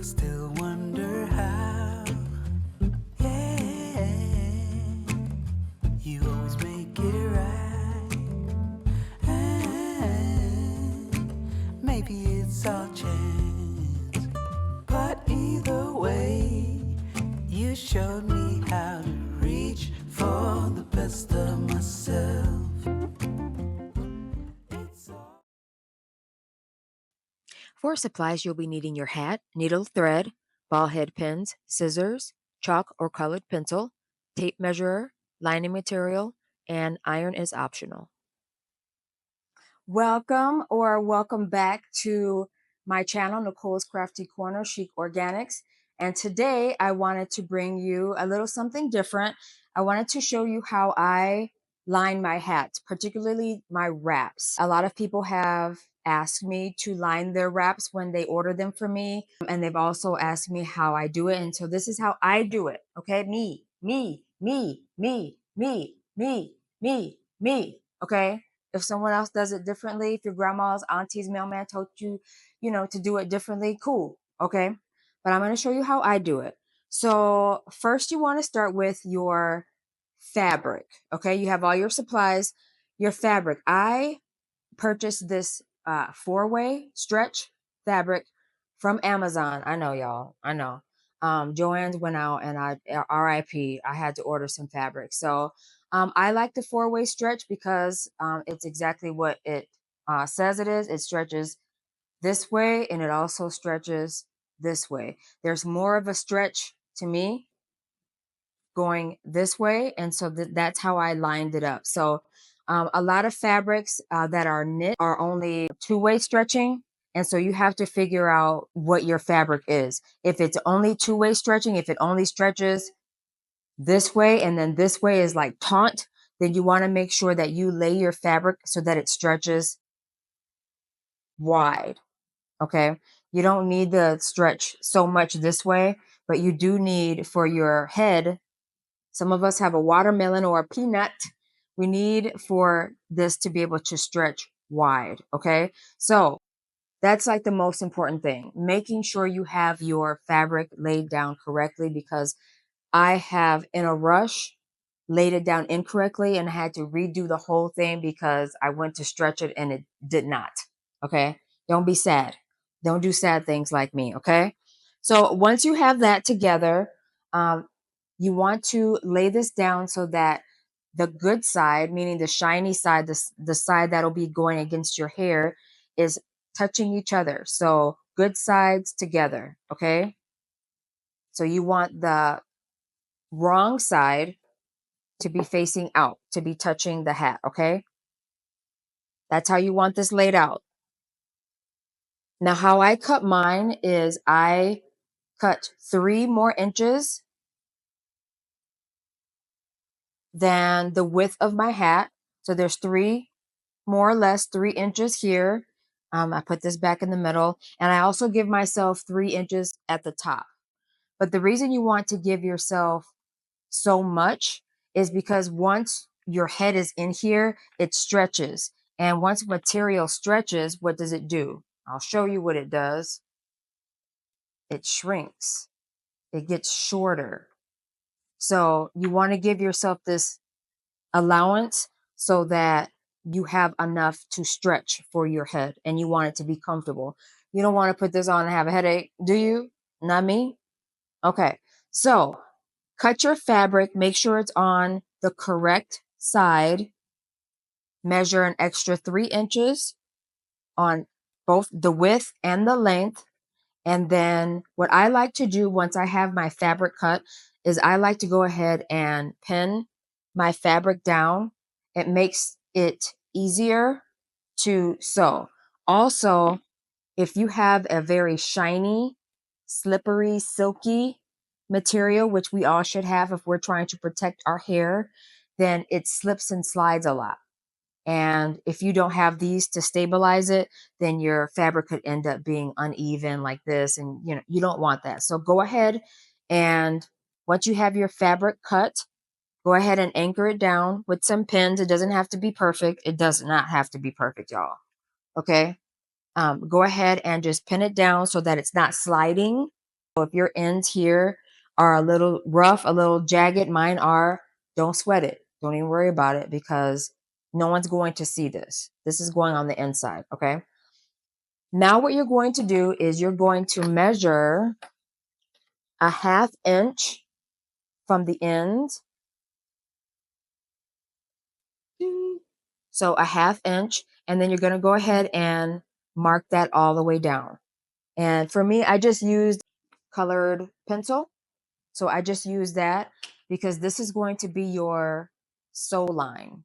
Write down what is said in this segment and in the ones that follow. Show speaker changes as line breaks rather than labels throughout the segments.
Still wonder how, yeah, you always make it right. And maybe it's all chance, but either way, you showed me how to reach for the best of myself.
For supplies, you'll be needing your hat, needle thread, ball head pins, scissors, chalk or colored pencil, tape measurer, lining material, and iron is optional. Welcome back to my channel, Nicole's Crafty Corner, Sheek Organics. And today I wanted to bring you a little something different. I wanted to show you how I line my hats, particularly my wraps. A lot of people have asked me to line their wraps when they order them from me. And they've also asked me how I do it. And so this is how I do it. Okay. Me. Okay. If someone else does it differently, if your grandma's, auntie's, mailman told you, to do it differently, cool. Okay. But I'm going to show you how I do it. So first you want to start with your fabric. Okay. You have all your supplies, your fabric. I purchased this 4-way stretch fabric from Amazon. I know, y'all. I know. Joann's went out and RIP, I had to order some fabric. So I like the 4-way stretch because it's exactly what it says it is. It stretches this way and it also stretches this way. There's more of a stretch to me going this way. And so that's how I lined it up. So a lot of fabrics that are knit are only 2-way stretching. And so you have to figure out what your fabric is. If it's only 2-way stretching, if it only stretches this way and then this way is like taut, then you want to make sure that you lay your fabric so that it stretches wide. Okay. You don't need to stretch so much this way, but you do need for your head. Some of us have a watermelon or a peanut. We need for this to be able to stretch wide. Okay. So that's like the most important thing, making sure you have your fabric laid down correctly, because I have in a rush laid it down incorrectly and had to redo the whole thing because I went to stretch it and it did not. Okay. Don't be sad. Don't do sad things like me. Okay. So once you have that together, you want to lay this down so that the good side, meaning the shiny side, the side that'll be going against your hair, is touching each other. So good sides together. Okay. So you want the wrong side to be facing out, to be touching the hat. Okay. That's how you want this laid out. Now, how I cut mine is I cut 3 more inches than the width of my hat. So there's 3, more or less 3 inches here. I put this back in the middle, and I also give myself 3 inches at the top. But the reason you want to give yourself so much is because once your head is in here, it stretches. And once material stretches, what does it do? I'll show you what it does. It shrinks. It gets shorter. So you want to give yourself this allowance so that you have enough to stretch for your head and you want it to be comfortable. You don't want to put this on and have a headache, do you? Not me? Okay. So cut your fabric, make sure it's on the correct side. Measure an extra 3 inches on both the width and the length. And then what I like to do once I have my fabric cut is I like to go ahead and pin my fabric down. It makes it easier to sew. Also, if you have a very shiny, slippery, silky material, which we all should have if we're trying to protect our hair, then it slips and slides a lot. And if you don't have these to stabilize it, then your fabric could end up being uneven like this. And you don't want that. So go ahead, and once you have your fabric cut, go ahead and anchor it down with some pins. It doesn't have to be perfect. It does not have to be perfect, y'all. Okay. Go ahead and just pin it down so that it's not sliding. So if your ends here are a little rough, a little jagged, mine are, don't sweat it. Don't even worry about it because no one's going to see this. This is going on the inside, okay? Now what you're going to do is you're going to measure a 1/2 inch from the end. So a 1/2 inch, and then you're going to go ahead and mark that all the way down. And for me, I just used colored pencil. So I just use that because this is going to be your sew line.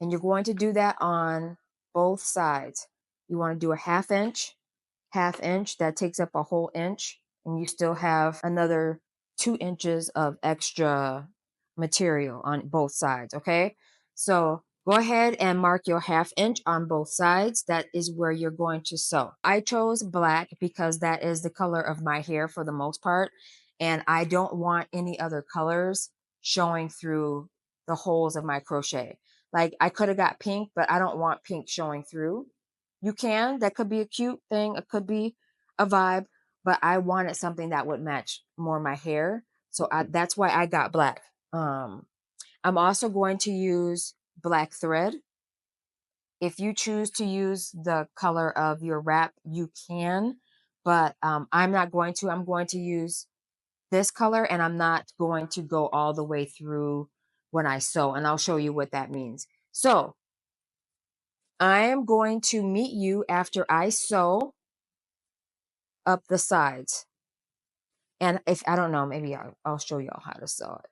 And you're going to do that on both sides. You want to do a 1/2 inch, 1/2 inch, that takes up a whole inch. And you still have another 2 inches of extra material on both sides, okay? So go ahead and mark your 1/2 inch on both sides. That is where you're going to sew. I chose black because that is the color of my hair for the most part. And I don't want any other colors showing through the holes of my crochet. Like I could have got pink, but I don't want pink showing through. You can, that could be a cute thing. It could be a vibe, but I wanted something that would match more my hair. So that's why I got black. I'm also going to use black thread. If you choose to use the color of your wrap, you can, but I'm not going to. I'm going to use this color and I'm not going to go all the way through when I sew, and I'll show you what that means. So I am going to meet you after I sew up the sides. And if I don't know, maybe I'll show y'all how to sew it.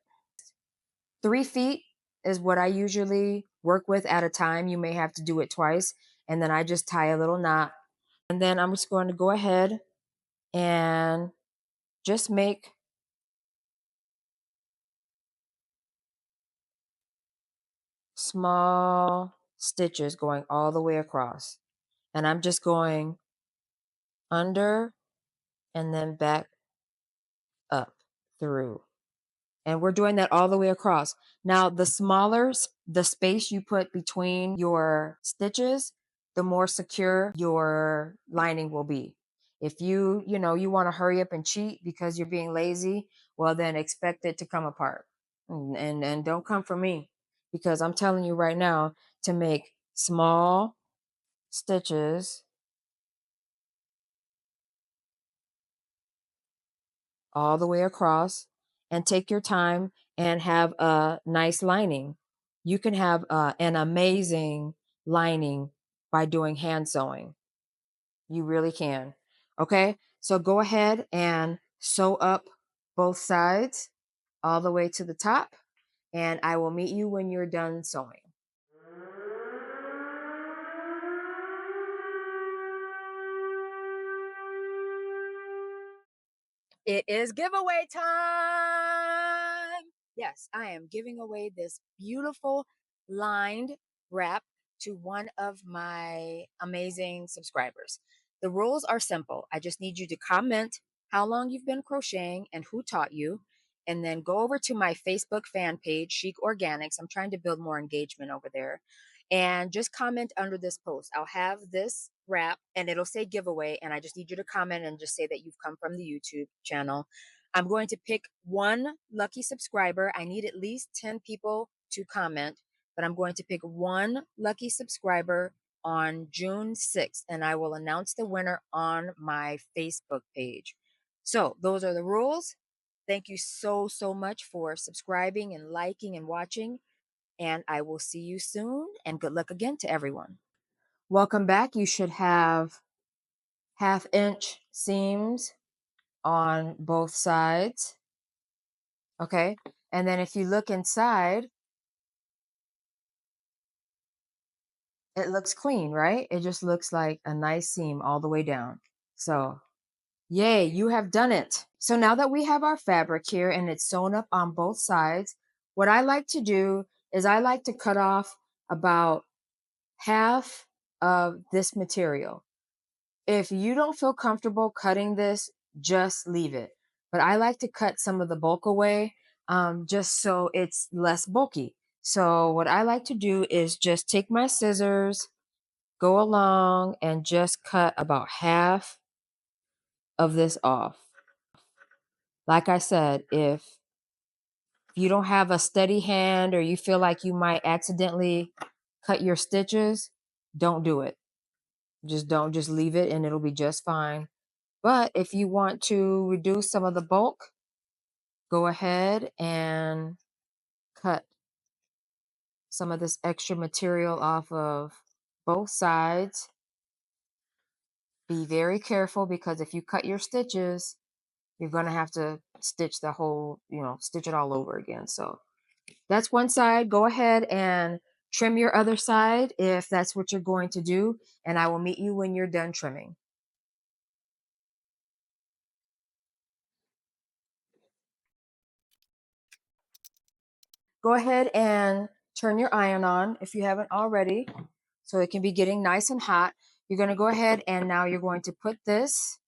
3 feet is what I usually work with at a time. You may have to do it twice. And then I just tie a little knot. And then I'm just going to go ahead and just make small stitches going all the way across. And I'm just going under and then back up through. And we're doing that all the way across. Now, the smaller the space you put between your stitches, the more secure your lining will be. If you want to hurry up and cheat because you're being lazy, well, then expect it to come apart. And don't come for me because I'm telling you right now to make small stitches all the way across and take your time and have a nice lining. You can have an amazing lining by doing hand sewing. You really can. Okay, so go ahead and sew up both sides all the way to the top, and I will meet you when you're done sewing. It is giveaway time. Yes, I am giving away this beautiful lined wrap to one of my amazing subscribers. The rules are simple. I just need you to comment how long you've been crocheting and who taught you, and then go over to my Facebook fan page, Sheek Organics. I'm trying to build more engagement over there. And just comment under this post. I'll have this wrap and it'll say giveaway. And I just need you to comment and just say that you've come from the YouTube channel. I'm going to pick one lucky subscriber. I need at least 10 people to comment, but I'm going to pick one lucky subscriber on June 6th, and I will announce the winner on my Facebook page. So those are the rules. Thank you so, so much for subscribing and liking and watching. And I will see you soon. And good luck again to everyone. Welcome back. You should have 1/2 inch seams on both sides. Okay. And then if you look inside, it looks clean, right? It just looks like a nice seam all the way down. So, yay, you have done it. So now that we have our fabric here and it's sewn up on both sides, what I like to do is I like to cut off about half of this material. If you don't feel comfortable cutting this, just leave it. But I like to cut some of the bulk away just so it's less bulky. So what I like to do is just take my scissors, go along and just cut about half of this off. Like I said, if you don't have a steady hand or you feel like you might accidentally cut your stitches, don't do it. Just leave it and it'll be just fine. But if you want to reduce some of the bulk, go ahead and cut some of this extra material off of both sides. Be very careful because if you cut your stitches, you're going to have to stitch the whole, stitch it all over again. So that's one side. Go ahead and trim your other side if that's what you're going to do. And I will meet you when you're done trimming. Go ahead and turn your iron on if you haven't already, so it can be getting nice and hot. You're going to go ahead and now you're going to put this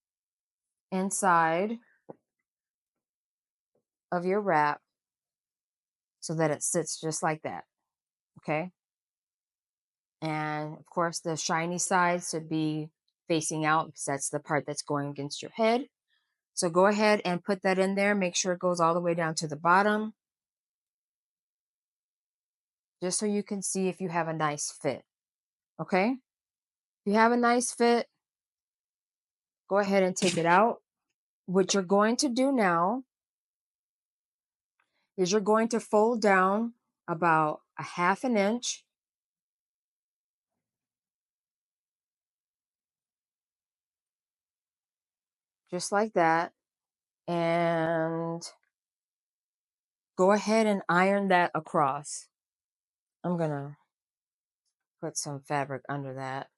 inside of your wrap so that it sits just like that. Okay. And of course, the shiny side should be facing out because that's the part that's going against your head. So go ahead and put that in there. Make sure it goes all the way down to the bottom, just so you can see if you have a nice fit. Okay. If you have a nice fit, go ahead and take it out. What you're going to do now is you're going to fold down about a 1/2 inch. Just like that. And go ahead and iron that across. I'm going to put some fabric under that.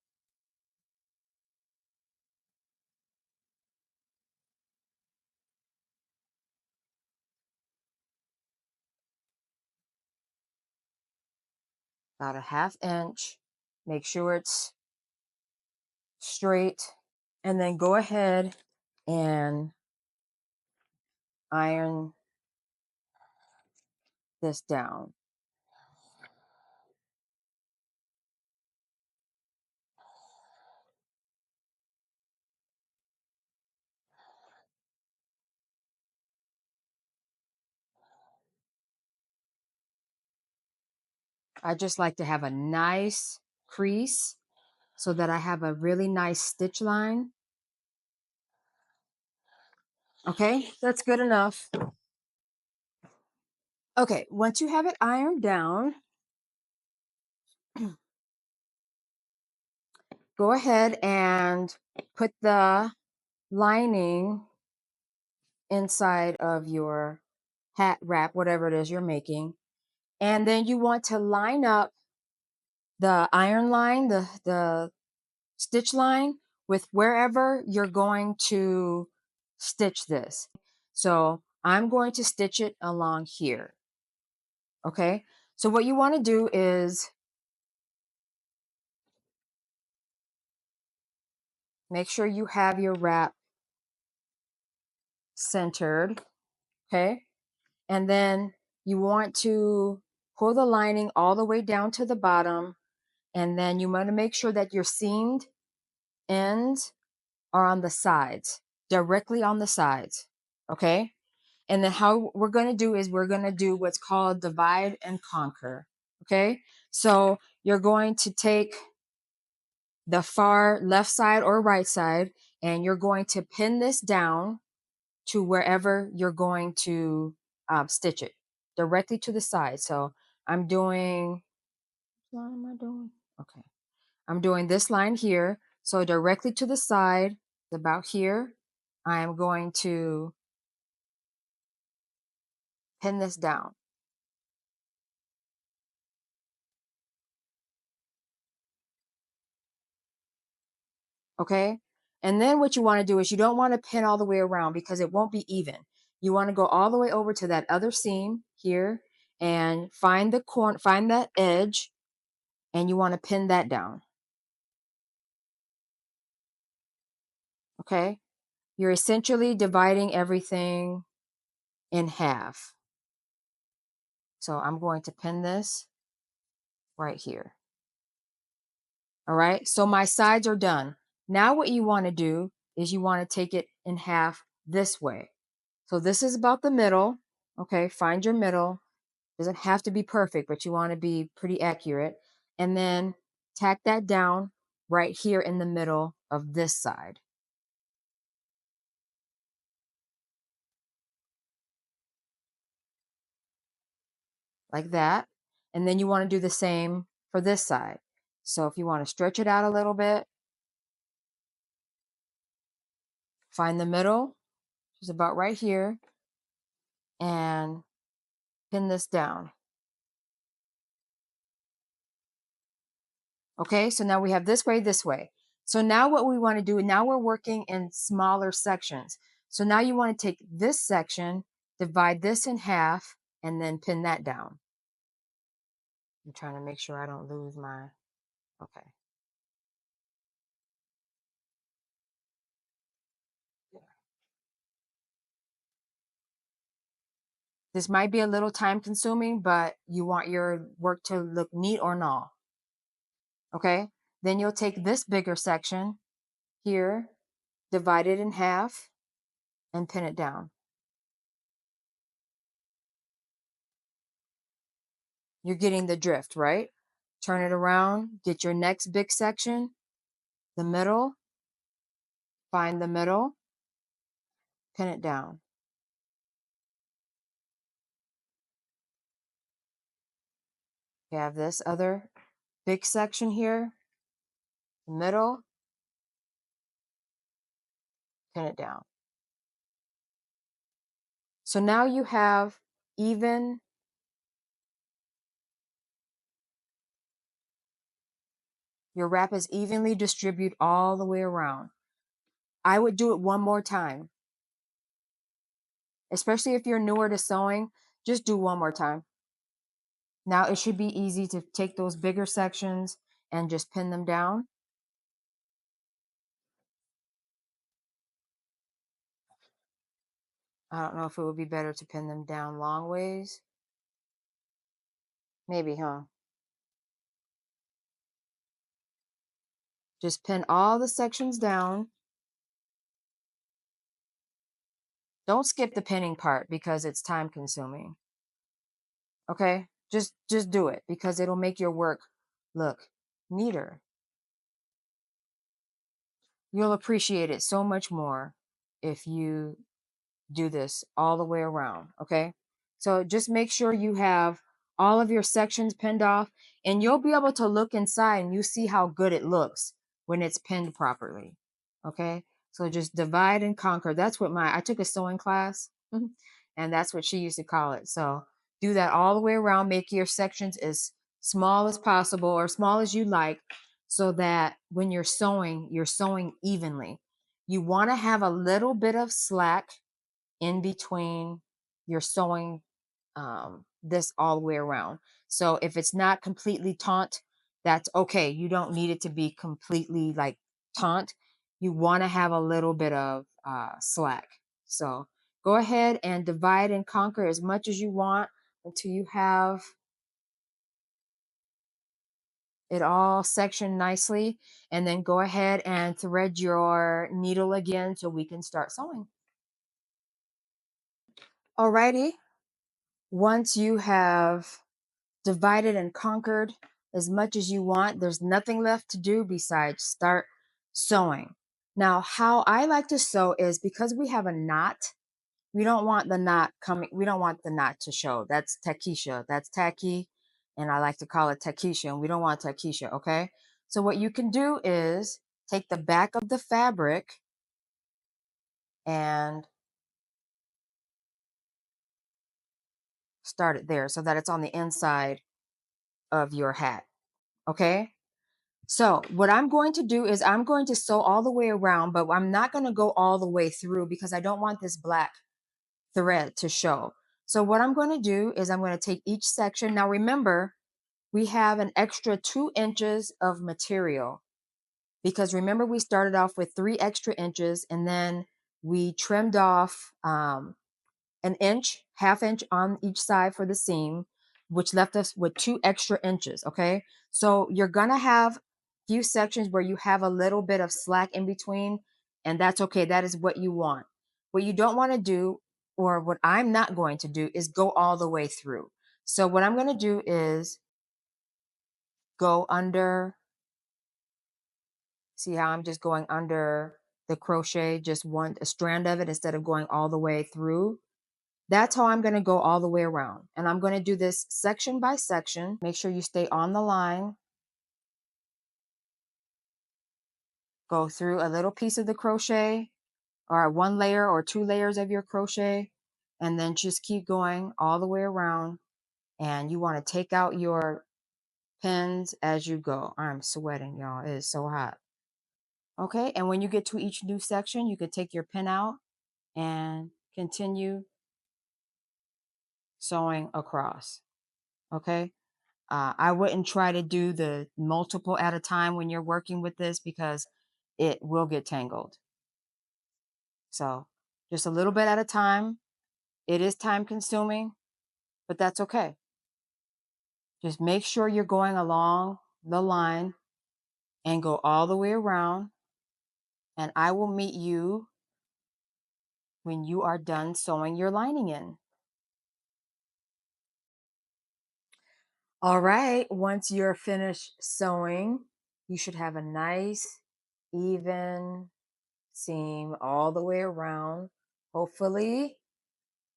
About a 1/2 inch. Make sure it's straight. And then go ahead and iron this down. I just like to have a nice crease so that I have a really nice stitch line. Okay, that's good enough. Okay, once you have it ironed down, go ahead and put the lining inside of your hat wrap, whatever it is you're making. And then you want to line up the iron line, the stitch line, with wherever you're going to stitch this. So I'm going to stitch it along here. Okay, so what you want to do is make sure you have your wrap centered. Okay, and then you want to pull the lining all the way down to the bottom, and then you want to make sure that your seamed ends are on the sides, directly on the sides. Okay, and then how we're going to do is we're going to do what's called divide and conquer. Okay, so you're going to take the far left side or right side and you're going to pin this down to wherever you're going to stitch it, directly to the side. So I'm doing, what am I doing? Okay, I'm doing this line here. So directly to the side, about here, I'm going to pin this down. Okay, and then what you want to do is you don't want to pin all the way around because it won't be even. You want to go all the way over to that other seam here and find the corner, find that edge, and you want to pin that down. Okay, you're essentially dividing everything in half. So I'm going to pin this right here. All right, so my sides are done. Now what you want to do is you want to take it in half this way. So this is about the middle. Okay, find your middle. Doesn't have to be perfect, but you want to be pretty accurate. And then tack that down right here in the middle of this side. Like that. And then you want to do the same for this side. So if you want to stretch it out a little bit, find the middle, which is about right here, and pin this down. Okay, so now we have this way, this way. So now what we want to do, now we're working in smaller sections. So now you want to take this section, divide this in half, and then pin that down. I'm trying to make sure I don't lose my, okay. This might be a little time consuming, but you want your work to look neat or not. Okay, then you'll take this bigger section here, divide it in half, and pin it down. You're getting the drift, right? Turn it around, get your next big section, the middle, find the middle, pin it down. You have this other big section here, the middle, pin it down. So now you have even, your wrap is evenly distributed all the way around. I would do it one more time. Especially if you're newer to sewing, just do one more time. Now it should be easy to take those bigger sections and just pin them down. I don't know if it would be better to pin them down long ways. Maybe, huh? Just pin all the sections down. Don't skip the pinning part because it's time consuming. Okay? Just do it because it'll make your work look neater. You'll appreciate it so much more if you do this all the way around, okay? So just make sure you have all of your sections pinned off, and you'll be able to look inside and you see how good it looks when it's pinned properly, okay? So just divide and conquer. That's what I took a sewing class, and that's what she used to call it. So do that all the way around. Make your sections as small as possible or small as you like, so that when you're sewing evenly. You want to have a little bit of slack in between your sewing this all the way around. So if it's not completely taut, that's okay. You don't need it to be completely like taut. You want to have a little bit of slack. So go ahead and divide and conquer as much as you want until you have it all sectioned nicely. And then go ahead and thread your needle again so we can start sewing. Alrighty. Once you have divided and conquered as much as you want, there's nothing left to do besides start sewing. Now, how I like to sew is because we have a knot, we don't want the knot coming, we don't want the knot to show. That's takisha, that's tacky, and I like to call it takisha, and we don't want takisha, okay? So what you can do is take the back of the fabric and start it there so that it's on the inside of your hat, okay? So what I'm going to do is I'm going to sew all the way around, but I'm not going to go all the way through because I don't want this black thread to show. So what I'm going to do is I'm going to take each section. Now remember, we have an extra 2 inches of material because remember we started off with 3 extra inches and then we trimmed off an inch, half inch on each side for the seam, which left us with 2 extra inches, okay? So you're gonna have few sections where you have a little bit of slack in between, and that's okay. That is what you want. What you don't want to do or what I'm not going to do is go all the way through. So what I'm going to do is go under, see how I'm just going under the crochet, just a strand of it instead of going all the way through. That's how I'm going to go all the way around. And I'm going to do this section by section. Make sure you stay on the line. Go through a little piece of the crochet, or one layer or 2 layers of your crochet, and then just keep going all the way around. And you want to take out your pins as you go. I'm sweating, y'all. It is so hot. Okay, and when you get to each new section, you could take your pin out and continue sewing across. Okay, I wouldn't try to do the multiple at a time when you're working with this because it will get tangled. So just a little bit at a time. It is time consuming, but that's okay. Just make sure you're going along the line and go all the way around. And I will meet you when you are done sewing your lining in. All right, once you're finished sewing, you should have a nice, even seam all the way around. Hopefully,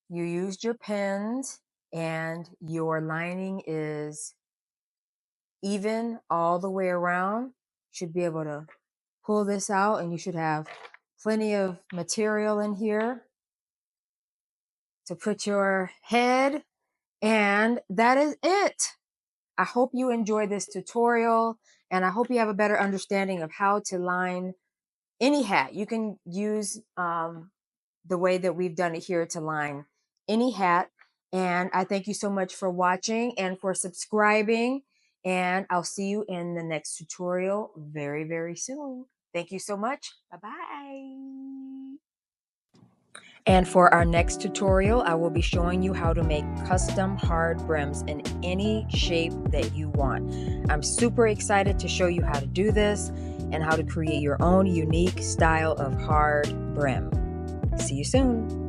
you used your pins and your lining is even all the way around. Should be able to pull this out, and you should have plenty of material in here to put your head. And that is it. I hope you enjoyed this tutorial, and I hope you have a better understanding of how to line any hat. You can use the way that we've done it here to line any hat. And I thank you so much for watching and for subscribing. And I'll see you in the next tutorial very, very soon. Thank you so much. Bye-bye. And for our next tutorial, I will be showing you how to make custom hard brims in any shape that you want. I'm super excited to show you how to do this and how to create your own unique style of hard brim. See you soon.